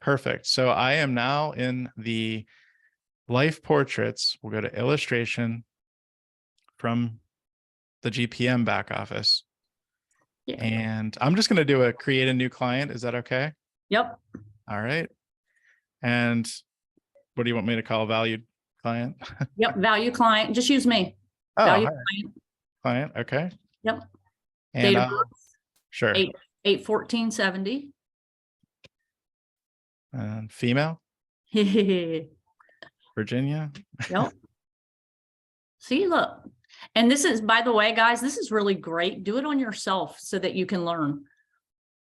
Perfect. So I am now in the life portraits. We'll go to illustration from the GPM back office. Yeah. And I'm just going to create a new client. Is that okay? Yep. All right. And what do you want me to call a valued client? Yep. Value client. Just use me. Oh, Value all right. Client. Okay. Yep. And Date of birth. sure. 8/14/70. Female. Yep. Virginia. See, look. And this is, by the way, guys, this is really great. Do it on yourself so that you can learn.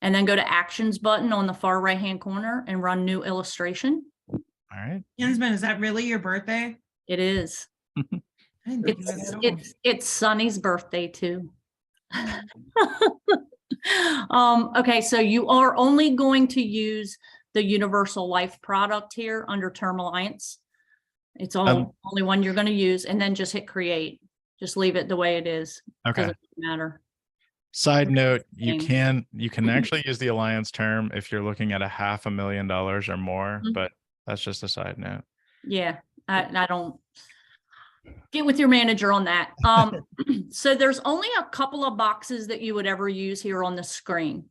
And then go to actions button on the far right-hand corner and run new illustration. All right. Kinsman, is that really your birthday? It is. I didn't think it was at all. It's Sunny's birthday too. Okay, so you are only going to use the universal life product here under Term Alliance. It's only one you're going to use, and then just hit create. Just leave it the way it is. Okay. Doesn't matter. Side note, you can actually use the Alliance term if you're looking at $500,000 or more, but that's just a side note. Yeah, I don't get with your manager on that. So there's only a couple of boxes that you would ever use here on the screen.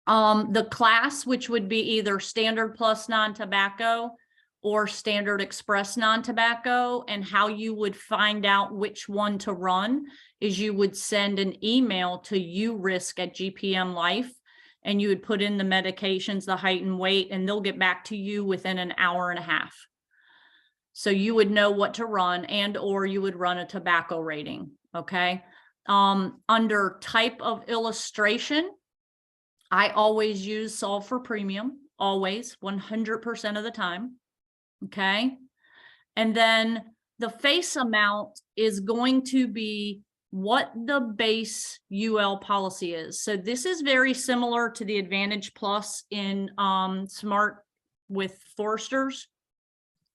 The class, which would be either standard plus non-tobacco or standard express non-tobacco, and how you would find out which one to run is you would send an email to urisk@GPM Life, and you would put in the medications, the height and weight, and they'll get back to you within an hour and a half. So you would know what to run, and or you would run a tobacco rating. Okay. Under type of illustration, I always use solve for premium, always 100% of the time. Okay. And then the face amount is going to be what the base UL policy is. So this is very similar to the Advantage Plus in Smart with Foresters.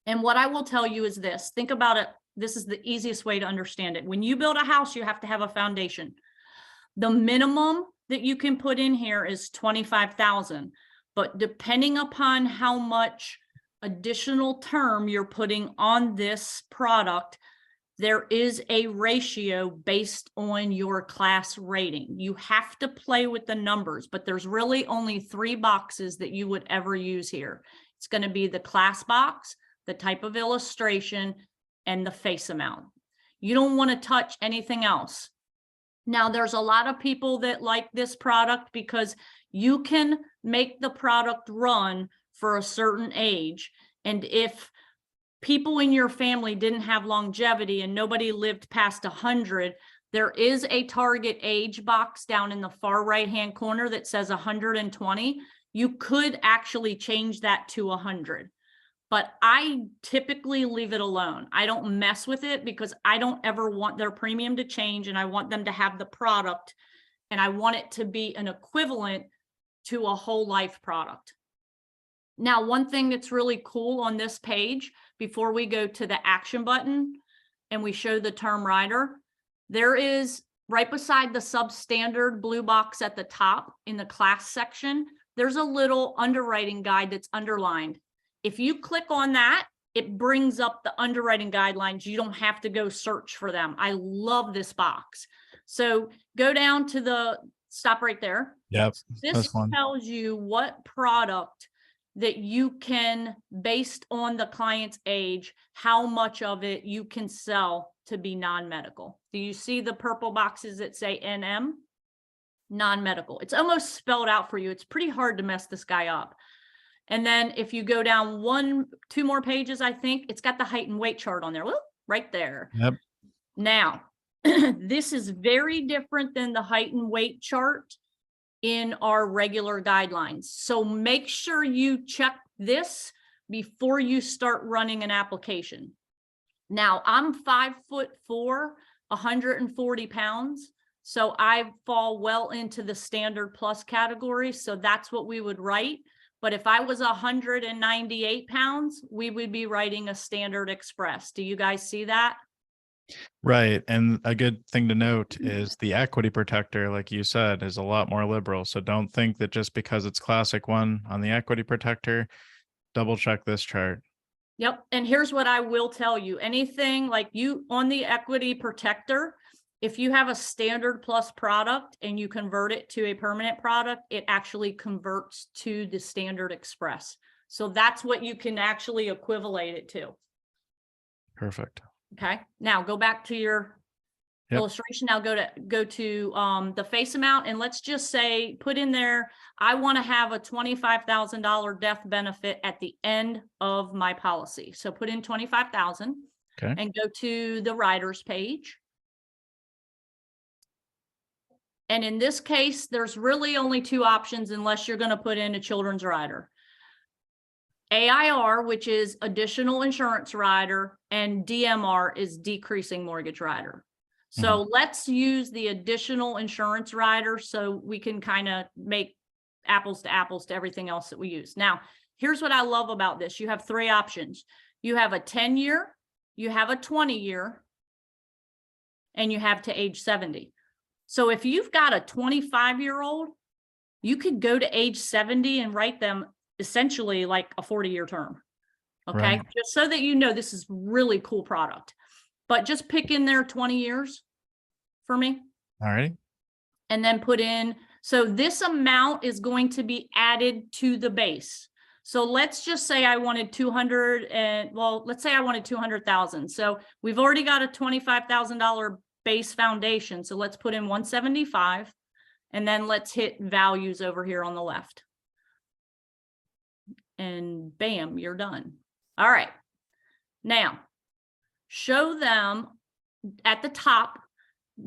And what I will tell you is this, think about it. This is the easiest way to understand it. When you build a house, you have to have a foundation. The minimum that you can put in here is 25,000, but depending upon how much additional term you're putting on this product, there is a ratio based on your class rating. You have to play with the numbers, but there's really only 3 boxes that you would ever use here. It's going to be the class box, the type of illustration, and the face amount. You don't want to touch anything else. Now, there's a lot of people that like this product because you can make the product run for a certain age. And if people in your family didn't have longevity and nobody lived past 100, there is a target age box down in the far right-hand corner that says 120. You could actually change that to 100. But I typically leave it alone. I don't mess with it because I don't ever want their premium to change, and I want them to have the product, and I want it to be an equivalent to a whole life product. Now, one thing that's really cool on this page, before we go to the action button and we show the term rider, there is right beside the substandard blue box at the top in the class section, there's a little underwriting guide that's underlined. If you click on that, it brings up the underwriting guidelines. You don't have to go search for them. I love this box. So go down to the, stop right there. Yep. This tells you what product that you can, based on the client's age, how much of it you can sell to be non-medical. Do you see the purple boxes that say NM? Non-medical. It's almost spelled out for you. It's pretty hard to mess this guy up. And then if you go down 2 more pages, I think it's got the height and weight chart on there. Whoop, right there. Yep. Now, this is very different than the height and weight chart in our regular guidelines. So make sure you check this before you start running an application. Now, I'm 5'4", 140 pounds. So I fall well into the standard plus category. So that's what we would write. But if I was 198 pounds, we would be writing a standard express. Do you guys see that? Right. And a good thing to note is the equity protector, like you said, is a lot more liberal. So don't think that just because it's classic 1 on the equity protector, double check this chart. Yep. And here's what I will tell you. Anything like you on the equity protector, if you have a standard plus product and you convert it to a permanent product, it actually converts to the standard express. So that's what you can actually equivalate it to. Perfect. Okay. Now go back to your illustration. Now go to the face amount, and let's just say, put in there, I want to have a $25,000 death benefit at the end of my policy. So put in 25,000 and go to the riders page. And in this case, there's really only two options unless you're going to put in a children's rider. AIR, which is additional insurance rider, and DMR is decreasing mortgage rider. So let's use the additional insurance rider so we can kind of make apples to everything else that we use. Now, here's what I love about this. You have three options. You have a 10-year, you have a 20-year, and you have to age 70. So if you've got a 25-year-old, you could go to age 70 and write them essentially like a 40-year term. Okay. Right. Just so that you know, this is really cool product, but just pick in there 20 years for me. All right. And then put in, so this amount is going to be added to the base. So let's just say I wanted 200 and let's say I wanted 200,000. So we've already got a $25,000 base foundation. So let's put in 175 and then let's hit values over here on the left. And bam, you're done. All right. Now show them at the top,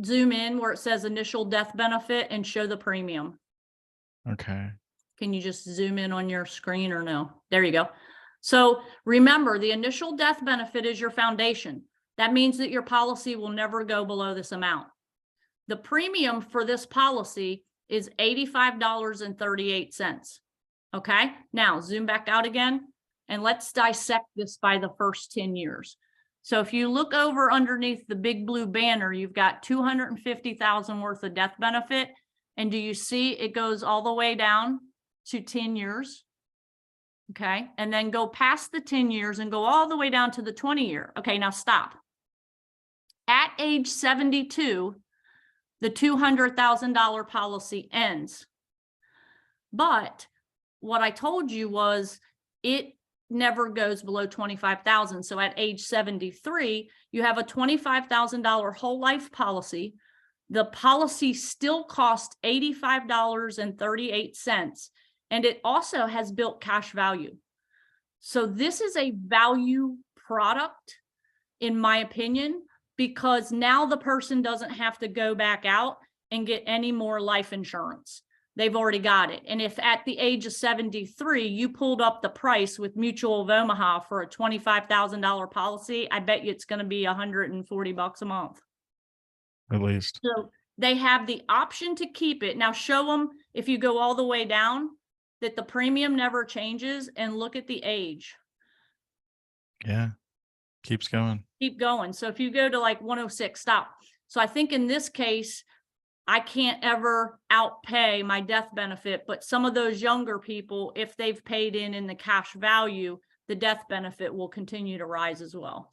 zoom in where it says initial death benefit and show the premium. Okay. Can you just zoom in on your screen or no? There you go. So remember, the initial death benefit is your foundation. That means that your policy will never go below this amount. The premium for this policy is $85.38. Okay. Now zoom back out again and let's dissect this by the first 10 years. So if you look over underneath the big blue banner, you've got 250,000 worth of death benefit. And do you see it goes all the way down to 10 years? Okay. And then go past the 10 years and go all the way down to the 20-year. Okay. Now stop. At age 72, the $200,000 policy ends. But what I told you was it never goes below 25,000. So at age 73, you have a $25,000 whole life policy. The policy still costs $85.38. And it also has built cash value. So this is a value product, in my opinion, because now the person doesn't have to go back out and get any more life insurance. They've already got it. And if at the age of 73, you pulled up the price with Mutual of Omaha for a $25,000 policy, I bet you it's going to be $140 a month. At least. So they have the option to keep it. Now show them, if you go all the way down, that the premium never changes, and look at the age. Yeah. Keeps going. Keep going. So if you go to like 106, stop. So I think in this case, I can't ever outpay my death benefit, but some of those younger people, if they've paid in the cash value, the death benefit will continue to rise as well.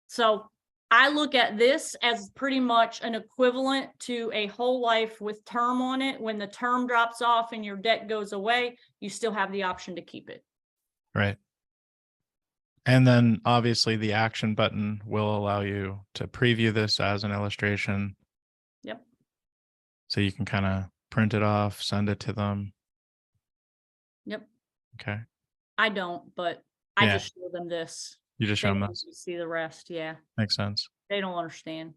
So I look at this as pretty much an equivalent to a whole life with term on it. When the term drops off and your debt goes away, you still have the option to keep it. Right. And then obviously the action button will allow you to preview this as an illustration. Yep. So you can kind of print it off, send it to them. Yep. Okay. I don't, but I Yeah. just show them this. You just show They them don't this. see the rest. Yeah. Makes sense. They don't understand.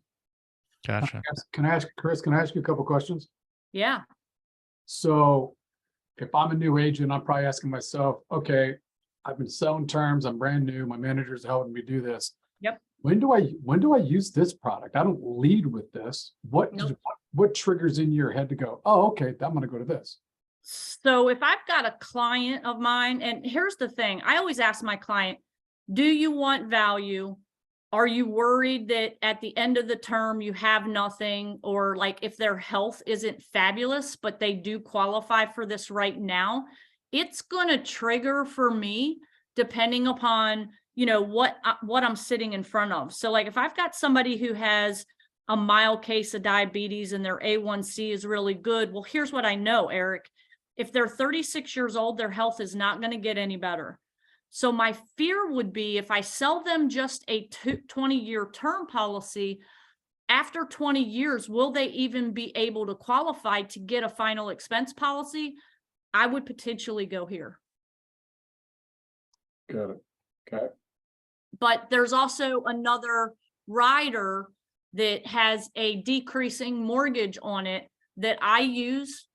Gotcha. Can I ask, Chris, can I ask you a couple questions? Yeah. So if I'm a new agent, I'm probably asking myself, okay, I've been selling terms, I'm brand new, my manager's helping me do this. Yep. When do I use this product? I don't lead with this. What triggers in your head to go, oh, okay, I'm gonna go to this? So if I've got a client of mine, and here's the thing, I always ask my client, do you want value? Are you worried that at the end of the term you have nothing, or like if their health isn't fabulous, but they do qualify for this right now? it's going to trigger for me depending upon, you know, what I'm sitting in front of. So like if I've got somebody who has a mild case of diabetes and their A1C is really good, well, here's what I know, Eric. If they're 36 years old, their health is not going to get any better. So my fear would be if I sell them just a 20-year term policy, after 20 years, will they even be able to qualify to get a final expense policy? I would potentially go here. Got it. Okay. But there's also another rider that has a decreasing mortgage on it that I use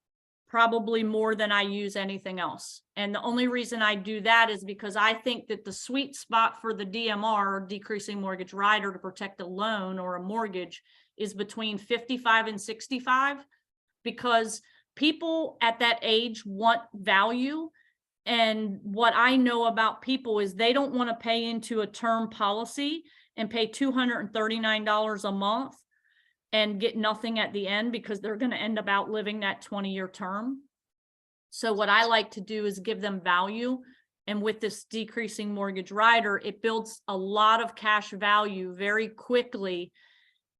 probably more than I use anything else. And the only reason I do that is because I think that the sweet spot for the DMR, decreasing mortgage rider, to protect a loan or a mortgage is between 55 and 65, because people at that age want value. And what I know about people is they don't want to pay into a term policy and pay $239 a month and get nothing at the end, because they're going to end up outliving that 20-year term. So what I like to do is give them value. And with this decreasing mortgage rider, it builds a lot of cash value very quickly.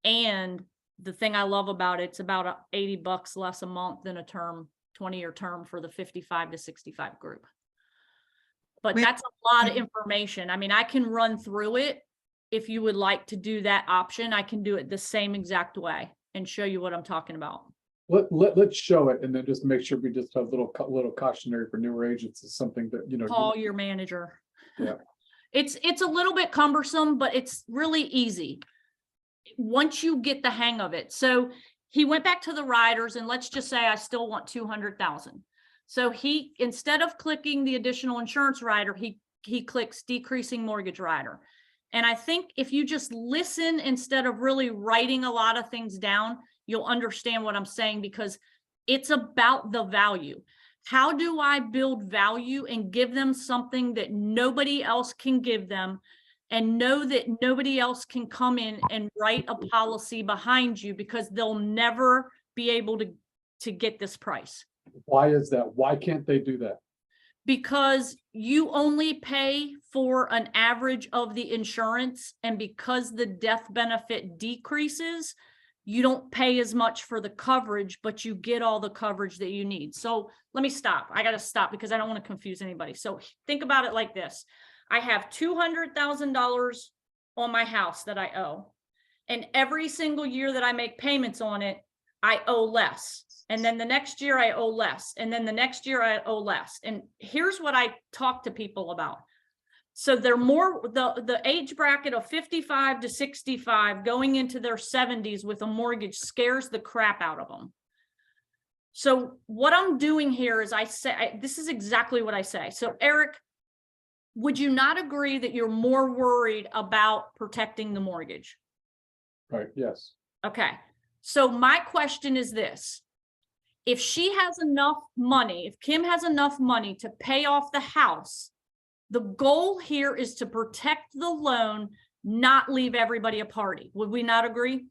And the thing I love about it, it's about $80 less a month than a term, 20-year term for the 55 to 65 group. But Wait. that's a lot of information. I mean, I can run through it. If you would like to do that option, I can do it the same exact way and show you what I'm talking about. Let's show it and then just make sure we just have little cautionary for newer agents is something that, you know. Call your manager. Yeah. It's a little bit cumbersome, but it's really easy once you get the hang of it. So he went back to the riders, and let's just say I still want 200,000. So he, instead of clicking the additional insurance rider, he clicks decreasing mortgage rider. And I think if you just listen instead of really writing a lot of things down, you'll understand what I'm saying, because it's about the value. How do I build value and give them something that nobody else can give them, and know that nobody else can come in and write a policy behind you, because they'll never be able to get this price. Why is that? Why can't they do that? Because you only pay for an average of the insurance, and because the death benefit decreases, you don't pay as much for the coverage, but you get all the coverage that you need. So let me stop. I got to stop because I don't want to confuse anybody. So think about it like this. I have $200,000 on my house that I owe, and every single year that I make payments on it, I owe less. And then the next year I owe less. And then the next year I owe less. And here's what I talk to people about. So they're more, the age bracket of 55 to 65 going into their 70s with a mortgage scares the crap out of them. So what I'm doing here is this is exactly what I say. So Eric, would you not agree that you're more worried about protecting the mortgage? Right. Yes. Okay. So my question is this. If she has enough money, if Kim has enough money to pay off the house, the goal here is to protect the loan, not leave everybody a party. Would we not agree?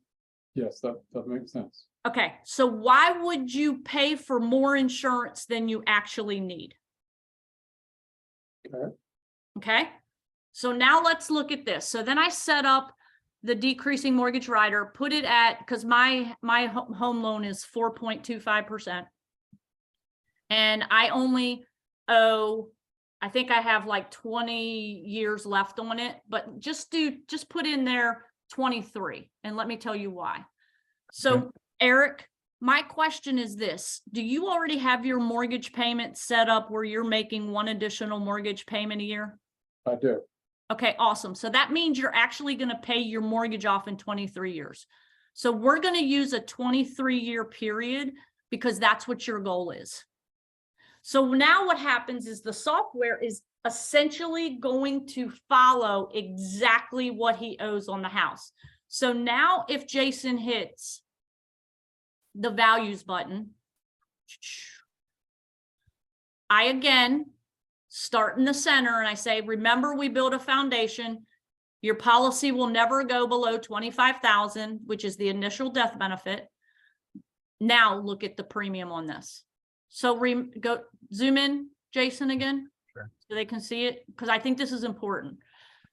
Yes, that makes sense. Okay, so why would you pay for more insurance than you actually need? Okay. Okay, so now let's look at this. So then I set up the decreasing mortgage rider, put it at, because my home loan is 4.25%. And I only owe, I think I have like 20 years left on it, but just put in there 23. And let me tell you why. So Okay. Eric, my question is this: do you already have your mortgage payment set up where you're making one additional mortgage payment a year? I do. Okay, awesome. So that means you're actually going to pay your mortgage off in 23 years. So we're going to use a 23-year period because that's what your goal is. So now what happens is the software is essentially going to follow exactly what he owes on the house. So now if Jason hits the values button, I again start in the center and I say, remember, we build a foundation. Your policy will never go below 25,000, which is the initial death benefit. Now look at the premium on this. So go zoom in, Jason, again? Sure. So they can see it, because I think this is important.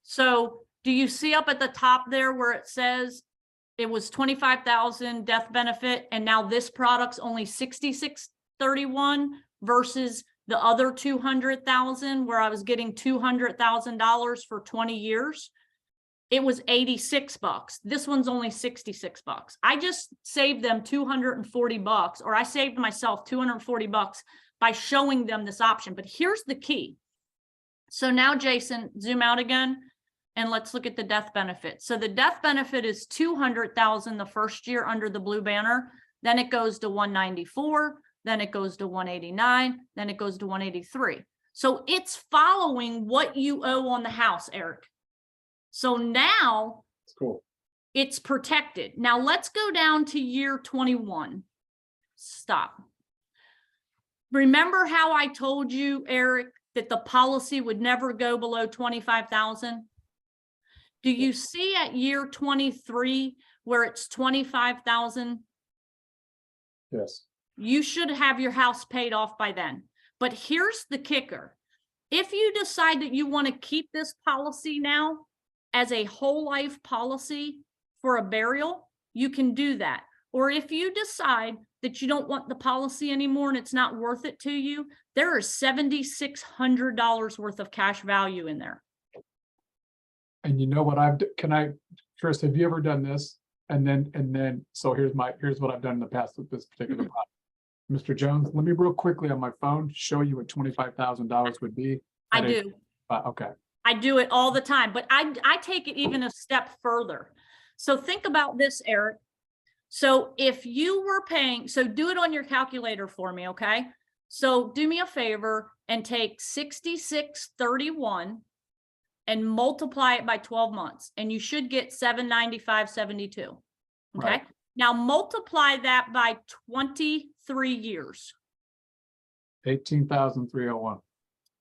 So do you see up at the top there where it says it was 25,000 death benefit, and now this product's only 6631 versus the other 200,000 where I was getting $200,000 for 20 years? It was 86 bucks. This one's only 66 bucks. I just saved them 240 bucks, or I saved myself 240 bucks by showing them this option. But here's the key. So now, Jason, zoom out again, and let's look at the death benefit. So the death benefit is 200,000 the first year under the blue banner. Then it goes to 194. Then it goes to 189. Then it goes to 183. So it's following what you owe on the house, Eric. So now It's cool. it's protected. Now let's go down to year 21. Stop. Remember how I told you, Eric, that the policy would never go below 25,000? Do you see at year 23 where it's 25,000? Yes. You should have your house paid off by then. But here's the kicker. If you decide that you want to keep this policy now as a whole life policy for a burial, you can do that. Or if you decide that you don't want the policy anymore and it's not worth it to you, there is $7,600 worth of cash value in there. And you know what Chris, have you ever done this? And then, so here's what I've done in the past with this particular product. Mr. Jones, let me real quickly on my phone, show you what $25,000 would be. I do. Okay. I do it all the time, but I take it even a step further. So think about this, Eric. So if you were paying, so do it on your calculator for me, okay? So do me a favor and take 6631 and multiply it by 12 months, and you should get 795.72. Okay. Right. Now multiply that by 23 years. 18,301.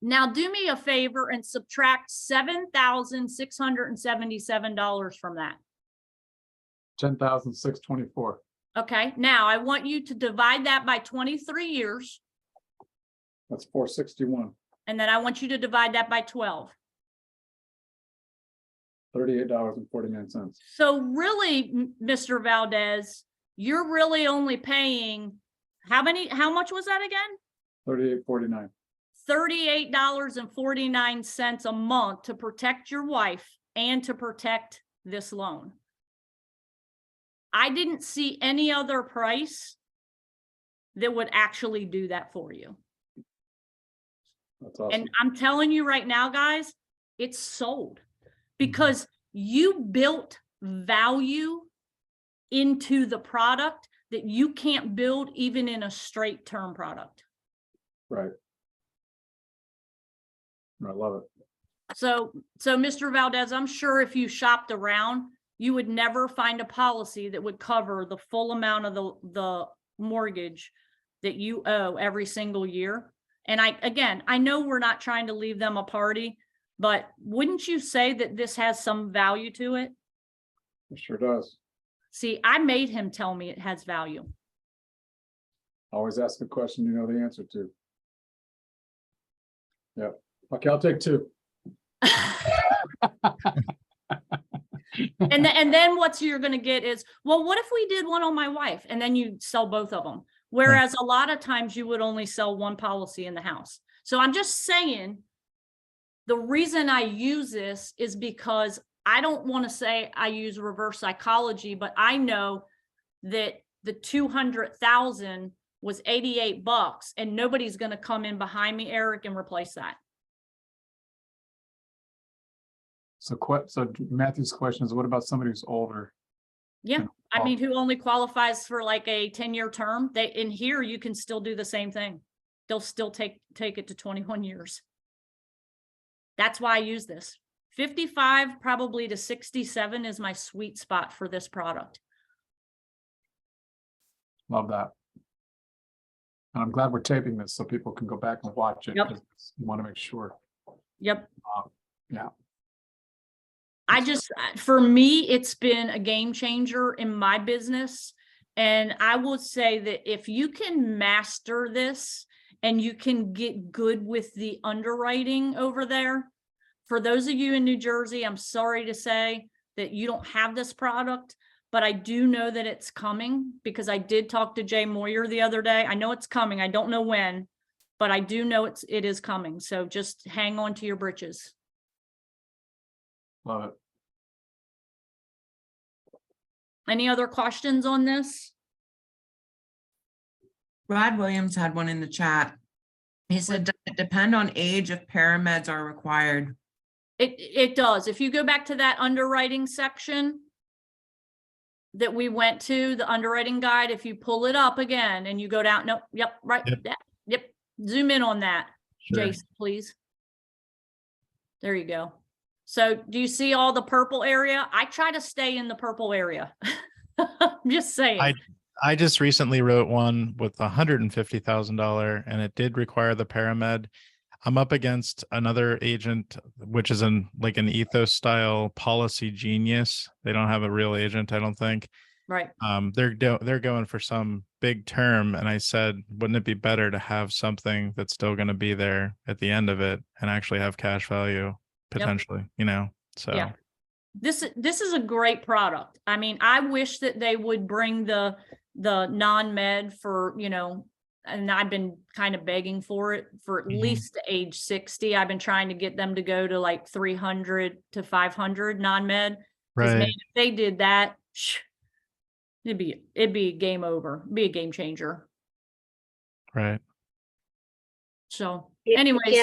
Now do me a favor and subtract $7,677 from that. 10,624. Okay, now I want you to divide that by 23 years, That's 461. and then I want you to divide that by 12. $38.49. So really, Mr. Valdez, you're really only paying, how much was that again? $38.49. $38.49 a month to protect your wife and to protect this loan. I didn't see any other price that would actually do that for you. That's awesome. And I'm telling you right now, guys, it's sold because you built value into the product that you can't build even in a straight term product. Right. I love it. So Mr. Valdez, I'm sure if you shopped around, you would never find a policy that would cover the full amount of the mortgage that you owe every single year. And I know we're not trying to leave them a party, but wouldn't you say that this has some value to it? It sure does. See, I made him tell me it has value. Always ask a question you know the answer to. Yeah. Okay, I'll take two. And then what you're going to get is, well, what if we did one on my wife? And then you sell both of them. Whereas a lot of times you would only sell one policy in the house. So I'm just saying, the reason I use this is because I don't want to say I use reverse psychology, but I know that the 200,000 was 88 bucks and nobody's going to come in behind me, Eric, and replace that. So Matthew's question is, what about somebody who's older? Yeah. I mean, who only qualifies for like a 10-year term? In here, you can still do the same thing. They'll still take it to 21 years. That's why I use this. 55 probably to 67 is my sweet spot for this product. Love that. And I'm glad we're taping this so people can go back and watch it. Yep. Because you want to make sure. Yep. Yeah. For me, it's been a game changer in my business. And I will say that if you can master this and you can get good with the underwriting over there. For those of you in New Jersey, I'm sorry to say that you don't have this product, but I do know that it's coming because I did talk to Jay Moyer the other day. I know it's coming. I don't know when, but I do know it is coming. So just hang on to your britches. Love it. Any other questions on this? Rod Williams had one in the chat. He said, does it depend on age if parameds are required? It does. If you go back to that underwriting section that we went to, the underwriting guide, if you pull it up again and you go down, nope, yep, right, Yep. yep. Zoom in on that, Sure. Jason, please. There you go. So do you see all the purple area? I try to stay in the purple area. I'm just saying. I just recently wrote one with $150,000 and it did require the paramed. I'm up against another agent, which is an ethos style policy genius. They don't have a real agent, I don't think. Right. They're going for some big term, and I said, wouldn't it be better to have something that's still going to be there at the end of it and actually have cash value potentially, you know? So Yeah. This is a great product. I mean, I wish that they would bring the non-med for, you know, and I've been kind of begging for it for at least age 60. I've been trying to get them to go to like 300 to 500 non-med. Because man, right. if they did that, it'd be game over, be a game changer. Right. So Yeah, anyways,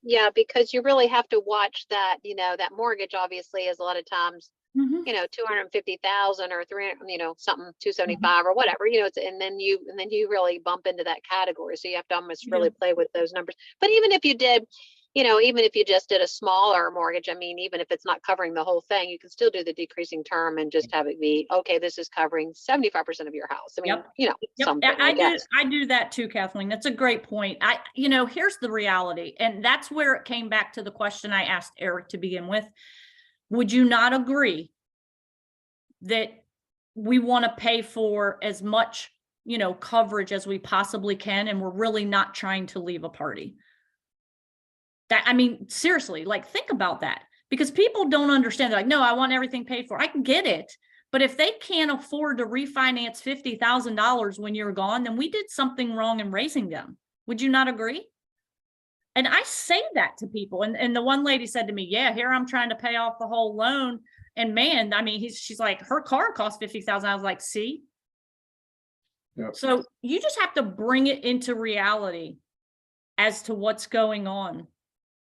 yeah, because you really have to watch that, you know, that mortgage obviously is a lot of times, mhm, you know, 250,000 or 300, you know, something 275 or whatever, you know, it's, and then you really bump into that category. So you have to almost Yeah. really play with those numbers. But even if you did, you know, even if you just did a smaller mortgage, I mean, even if it's not covering the whole thing, you can still do the decreasing term and just have it be, okay, this is covering 75% of your house. I mean, Yep. you know, Yep, something, I guess. I do that too, Kathleen. That's a great point. You know, here's the reality, and that's where it came back to the question I asked Eric to begin with. Would you not agree that we want to pay for as much, you know, coverage as we possibly can, and we're really not trying to leave a party? That, I mean, seriously, like think about that, because people don't understand. They're like, no, I want everything paid for. I can get it. But if they can't afford to refinance $50,000 when you're gone, then we did something wrong in raising them. Would you not agree? And I say that to people. And the one lady said to me, yeah, here I'm trying to pay off the whole loan. And man, I mean, she's like, her car cost $50,000. I was like, see? Yep. So you just have to bring it into reality as to what's going on.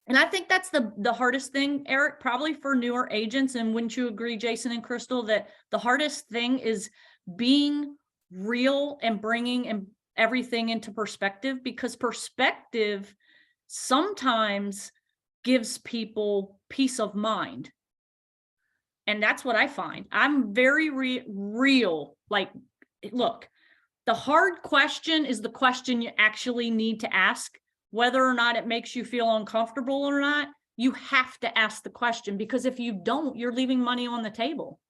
And I think that's the hardest thing, Eric, probably for newer agents. And wouldn't you agree, Jason and Crystal, that the hardest thing is being real and bringing everything into perspective? Because perspective sometimes gives people peace of mind. And that's what I find. I'm very real. Like, look, the hard question is the question you actually need to ask. Whether or not it makes you feel uncomfortable or not, you have to ask the question, because if you don't, you're leaving money on the table.